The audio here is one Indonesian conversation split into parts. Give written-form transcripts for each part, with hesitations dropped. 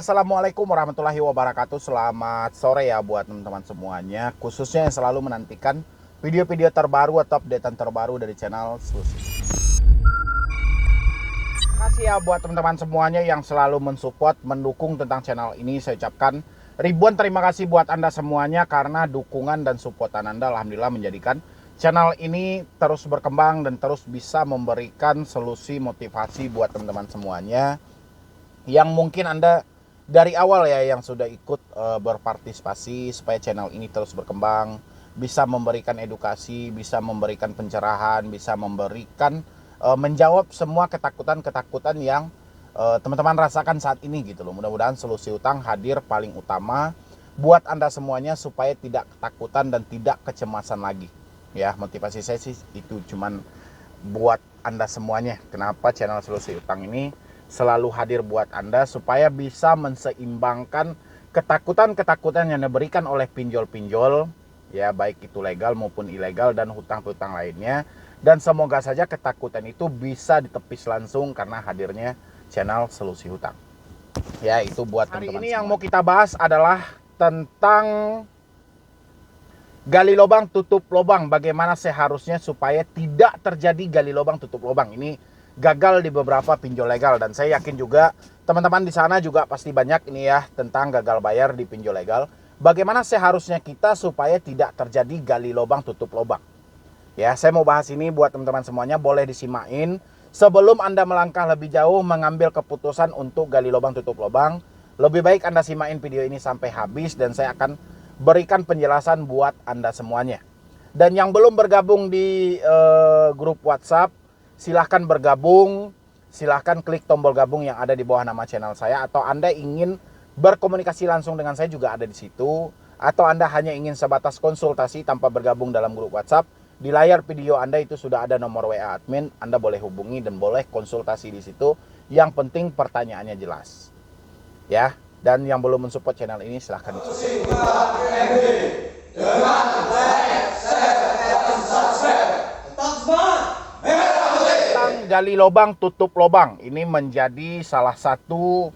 Assalamualaikum warahmatullahi wabarakatuh. Selamat sore ya buat teman-teman semuanya, khususnya yang selalu menantikan video-video terbaru atau updatean terbaru dari channel Solusi. Terima kasih ya buat teman-teman semuanya yang selalu mensupport, mendukung tentang channel ini. Saya ucapkan ribuan terima kasih buat Anda semuanya karena dukungan dan supportan Anda alhamdulillah menjadikan channel ini terus berkembang dan terus bisa memberikan solusi motivasi buat teman-teman semuanya yang mungkin Anda dari awal ya yang sudah ikut berpartisipasi supaya channel ini terus berkembang, bisa memberikan edukasi, bisa memberikan pencerahan, bisa memberikan menjawab semua ketakutan-ketakutan yang teman-teman rasakan saat ini gitu loh. Mudah-mudahan Solusi Utang hadir paling utama buat Anda semuanya supaya tidak ketakutan dan tidak kecemasan lagi. Ya, motivasi saya sih itu cuman buat Anda semuanya. Kenapa channel Solusi Utang ini selalu hadir buat Anda supaya bisa menseimbangkan ketakutan-ketakutan yang diberikan oleh pinjol-pinjol ya, baik itu legal maupun ilegal dan hutang-hutang lainnya, dan semoga saja ketakutan itu bisa ditepis langsung karena hadirnya channel Solusi Hutang. Ya, itu buat teman-teman. Hari ini yang mau kita bahas adalah tentang gali lubang tutup lubang. Bagaimana seharusnya supaya tidak terjadi gali lubang tutup lubang. Ini gagal di beberapa pinjol legal, dan saya yakin juga teman-teman di sana juga pasti banyak ini ya tentang gagal bayar di pinjol legal. Bagaimana seharusnya kita supaya tidak terjadi gali lubang tutup lubang. Ya, saya mau bahas ini buat teman-teman semuanya, boleh disimain sebelum Anda melangkah lebih jauh mengambil keputusan untuk gali lubang tutup lubang. Lebih baik Anda simain video ini sampai habis dan saya akan berikan penjelasan buat Anda semuanya. Dan yang belum bergabung di grup WhatsApp, silahkan bergabung, silahkan klik tombol gabung yang ada di bawah nama channel saya, atau Anda ingin berkomunikasi langsung dengan saya juga ada di situ, atau Anda hanya ingin sebatas konsultasi tanpa bergabung dalam grup WhatsApp, di layar video Anda itu sudah ada nomor WA admin, Anda boleh hubungi dan boleh konsultasi di situ. Yang penting pertanyaannya jelas. Ya, dan yang belum mensupport channel ini silahkan gali lubang tutup lubang. Ini menjadi salah satu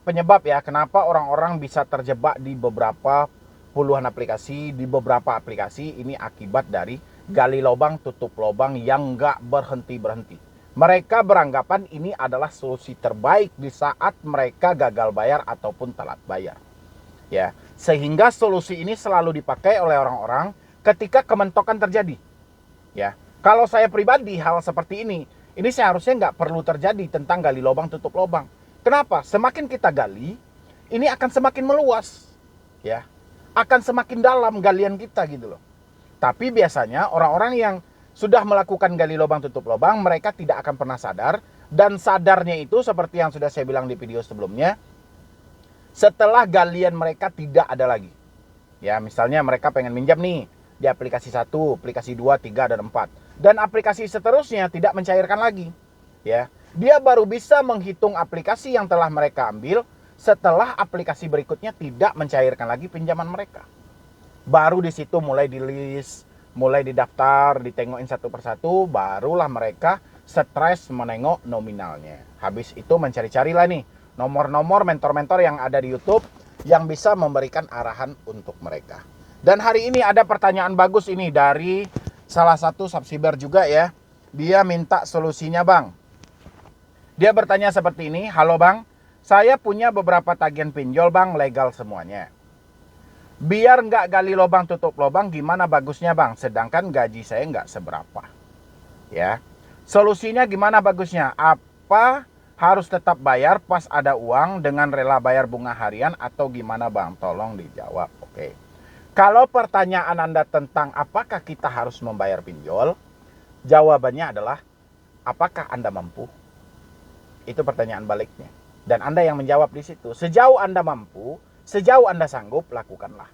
penyebab ya kenapa orang-orang bisa terjebak di beberapa puluhan aplikasi, di beberapa aplikasi. Ini akibat dari gali lubang tutup lubang yang nggak berhenti-berhenti. Mereka beranggapan ini adalah solusi terbaik di saat mereka gagal bayar ataupun telat bayar. Ya, sehingga solusi ini selalu dipakai oleh orang-orang ketika kementokan terjadi. Ya, kalau saya pribadi hal seperti ini seharusnya nggak perlu terjadi tentang gali lubang tutup lubang. Kenapa? Semakin kita gali, ini akan semakin meluas, ya, akan semakin dalam galian kita gitu loh. Tapi biasanya orang-orang yang sudah melakukan gali lubang tutup lubang, mereka tidak akan pernah sadar, dan sadarnya itu seperti yang sudah saya bilang di video sebelumnya, setelah galian mereka tidak ada lagi. Ya, misalnya mereka pengen minjam nih di aplikasi 1, aplikasi 2, 3, dan 4. Dan aplikasi seterusnya tidak mencairkan lagi. Ya, dia baru bisa menghitung aplikasi yang telah mereka ambil setelah aplikasi berikutnya tidak mencairkan lagi pinjaman mereka. Baru di situ mulai di list, mulai didaftar, ditengokin satu persatu, barulah mereka stres menengok nominalnya. Habis itu mencari-carilah nih nomor-nomor mentor-mentor yang ada di YouTube yang bisa memberikan arahan untuk mereka. Dan hari ini ada pertanyaan bagus ini dari salah satu subscriber juga ya. Dia minta solusinya, Bang. Dia bertanya seperti ini, "Halo Bang, saya punya beberapa tagihan pinjol Bang, legal semuanya. Biar nggak gali lubang tutup lubang, gimana bagusnya Bang? Sedangkan gaji saya nggak seberapa." Ya, solusinya gimana bagusnya? Apa harus tetap bayar pas ada uang dengan rela bayar bunga harian atau gimana Bang? Tolong dijawab. Oke. Kalau pertanyaan Anda tentang apakah kita harus membayar pinjol, jawabannya adalah apakah Anda mampu? Itu pertanyaan baliknya. Dan Anda yang menjawab di situ. Sejauh Anda mampu, sejauh Anda sanggup, lakukanlah.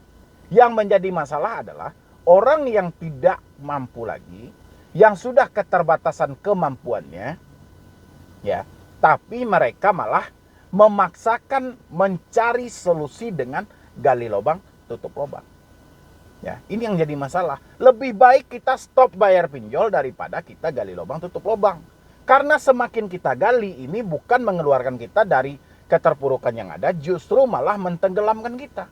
Yang menjadi masalah adalah orang yang tidak mampu lagi, yang sudah keterbatasan kemampuannya, ya, tapi mereka malah memaksakan mencari solusi dengan gali lubang tutup lubang. Ya, ini yang jadi masalah. Lebih baik kita stop bayar pinjol daripada kita gali lubang tutup lubang. Karena semakin kita gali, ini bukan mengeluarkan kita dari keterpurukan yang ada justru malah mentenggelamkan kita.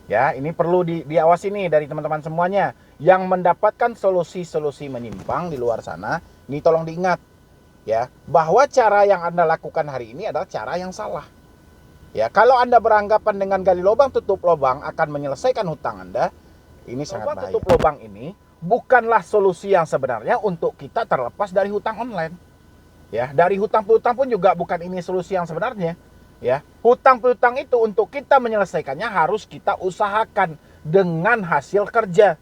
Ya, ini perlu diawasi nih dari teman-teman semuanya yang mendapatkan solusi-solusi menyimpang di luar sana. Ini tolong diingat ya, bahwa cara yang Anda lakukan hari ini adalah cara yang salah. Ya, kalau Anda beranggapan dengan gali lubang tutup lubang akan menyelesaikan hutang Anda, ini sangat bahaya. Tutup lubang ini bukanlah solusi yang sebenarnya untuk kita terlepas dari hutang online. Ya, dari hutang piutang pun juga bukan ini solusi yang sebenarnya. Ya, hutang piutang itu untuk kita menyelesaikannya harus kita usahakan dengan hasil kerja.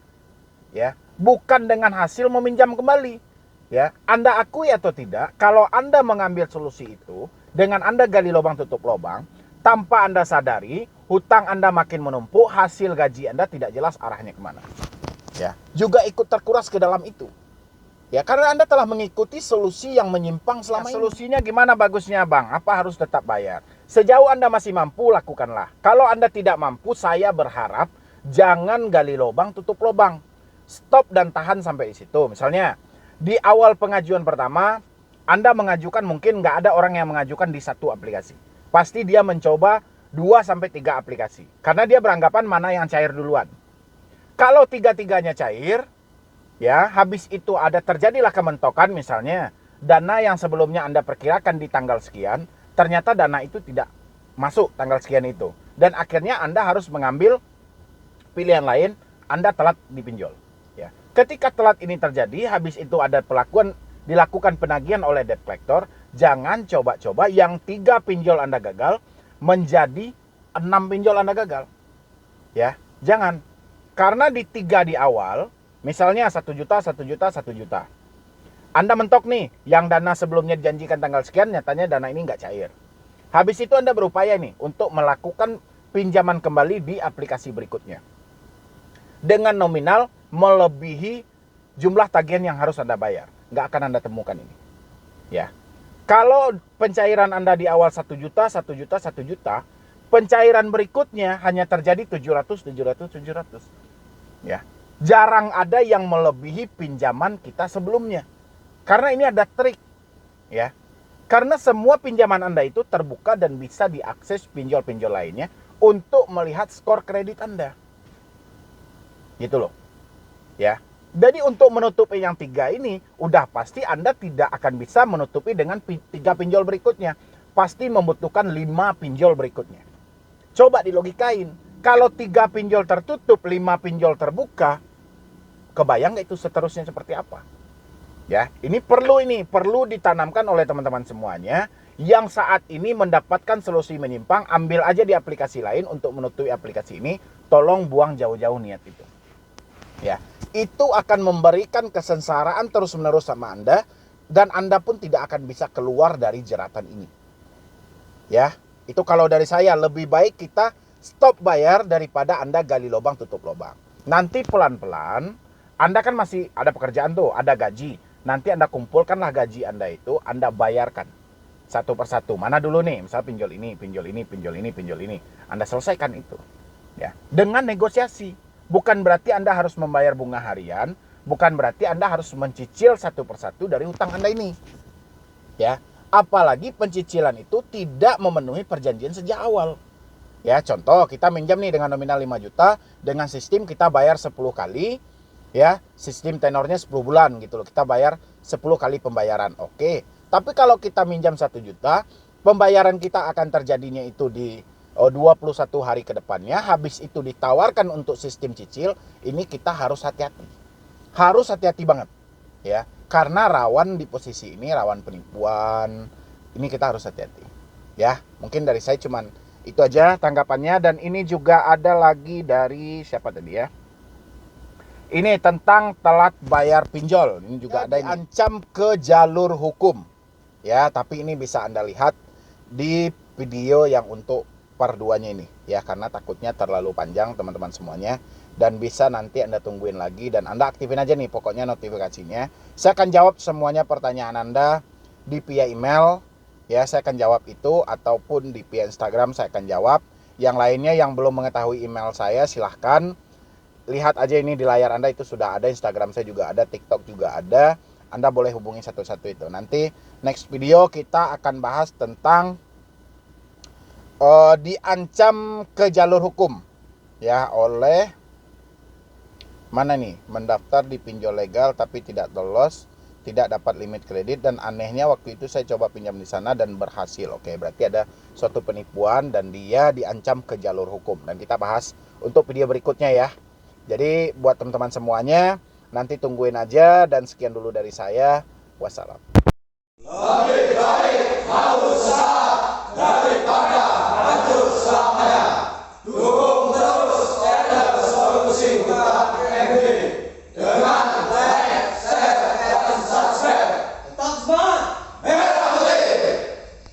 Ya, bukan dengan hasil meminjam kembali. Ya, Anda akui atau tidak, kalau Anda mengambil solusi itu dengan Anda gali lubang tutup lubang, tanpa Anda sadari, hutang Anda makin menumpuk, hasil gaji Anda tidak jelas arahnya kemana. Ya, juga ikut terkuras ke dalam itu. Ya, karena Anda telah mengikuti solusi yang menyimpang selama ini. Solusinya gimana bagusnya, Bang? Apa harus tetap bayar? Sejauh Anda masih mampu, lakukanlah. Kalau Anda tidak mampu, saya berharap jangan gali lubang tutup lubang. Stop dan tahan sampai di situ. Misalnya, di awal pengajuan pertama, Anda mengajukan, mungkin nggak ada orang yang mengajukan di satu aplikasi. Pasti dia mencoba 2-3 aplikasi. Karena dia beranggapan mana yang cair duluan. Kalau tiga-tiganya cair, ya habis itu ada terjadilah kementokan, misalnya dana yang sebelumnya Anda perkirakan di tanggal sekian, ternyata dana itu tidak masuk tanggal sekian itu. Dan akhirnya Anda harus mengambil pilihan lain, Anda telat dipinjol. Ya. Ketika telat ini terjadi, habis itu ada dilakukan penagihan oleh debt collector, jangan coba-coba yang 3 pinjol Anda gagal menjadi 6 pinjol Anda gagal. Ya, jangan. Karena di 3 di awal, misalnya 1 juta, 1 juta, 1 juta. Anda mentok nih, yang dana sebelumnya dijanjikan tanggal sekian, nyatanya dana ini nggak cair. Habis itu Anda berupaya nih untuk melakukan pinjaman kembali di aplikasi berikutnya. Dengan nominal melebihi jumlah tagihan yang harus Anda bayar. Nggak akan Anda temukan ini. Ya. Kalau pencairan Anda di awal 1 juta, 1 juta, 1 juta, pencairan berikutnya hanya terjadi 700, 700, 700. Ya. Jarang ada yang melebihi pinjaman kita sebelumnya. Karena ini ada trik. Ya. Karena semua pinjaman Anda itu terbuka dan bisa diakses pinjol-pinjol lainnya untuk melihat skor kredit Anda. Gitu loh. Ya. Jadi untuk menutupi yang 3 ini, udah pasti Anda tidak akan bisa menutupi dengan 3 pinjol berikutnya. Pasti membutuhkan 5 pinjol berikutnya. Coba dilogikain. Kalau 3 pinjol tertutup, 5 pinjol terbuka, kebayang nggak itu seterusnya seperti apa? Ya, ini perlu ditanamkan oleh teman-teman semuanya yang saat ini mendapatkan solusi menyimpang. Ambil aja di aplikasi lain untuk menutupi aplikasi ini. Tolong buang jauh-jauh niat itu. Ya, itu akan memberikan kesengsaraan terus-menerus sama Anda, dan Anda pun tidak akan bisa keluar dari jeratan ini. Ya, itu kalau dari saya, lebih baik kita stop bayar daripada Anda gali lubang tutup lubang. Nanti pelan-pelan, Anda kan masih ada pekerjaan tuh, ada gaji. Nanti Anda kumpulkanlah gaji Anda itu, Anda bayarkan satu persatu. Mana dulu nih, misal pinjol ini, pinjol ini, pinjol ini, pinjol ini. Anda selesaikan itu. Ya, dengan negosiasi. Bukan berarti Anda harus membayar bunga harian, bukan berarti Anda harus mencicil satu persatu dari hutang Anda ini. Ya, apalagi pencicilan itu tidak memenuhi perjanjian sejak awal. Ya, contoh kita minjam nih dengan nominal 5 juta, dengan sistem kita bayar 10 kali, ya, sistem tenornya 10 bulan gitu loh. Kita bayar 10 kali pembayaran. Oke. Tapi kalau kita minjam 1 juta, pembayaran kita akan terjadinya itu di 21 hari ke depannya. Habis itu ditawarkan untuk sistem cicil. Ini kita harus hati-hati. Harus hati-hati banget. Ya, karena rawan di posisi ini, rawan penipuan. Ini kita harus hati-hati. Ya, mungkin dari saya cuman itu aja tanggapannya. Dan ini juga ada lagi dari siapa tadi ya? Ini tentang telat bayar pinjol. Ini juga ada yang diancam ke jalur hukum. Ya, tapi ini bisa Anda lihat di video yang untuk part 2-nya ini ya, karena takutnya terlalu panjang teman-teman semuanya, dan bisa nanti Anda tungguin lagi dan Anda aktifin aja nih pokoknya notifikasinya. Saya akan jawab semuanya pertanyaan Anda di via email ya, saya akan jawab itu, ataupun di via Instagram saya akan jawab. Yang lainnya yang belum mengetahui email saya, silahkan lihat aja ini di layar Anda, itu sudah ada. Instagram saya juga ada, TikTok juga ada. Anda boleh hubungi satu-satu itu. Nanti next video kita akan bahas tentang diancam ke jalur hukum ya oleh mana nih, mendaftar di pinjol legal tapi tidak lolos, tidak dapat limit kredit, dan anehnya waktu itu saya coba pinjam di sana dan berhasil. Oke, berarti ada suatu penipuan dan dia diancam ke jalur hukum, dan kita bahas untuk video berikutnya ya. Jadi buat teman-teman semuanya, nanti tungguin aja, dan sekian dulu dari saya. Wassalam.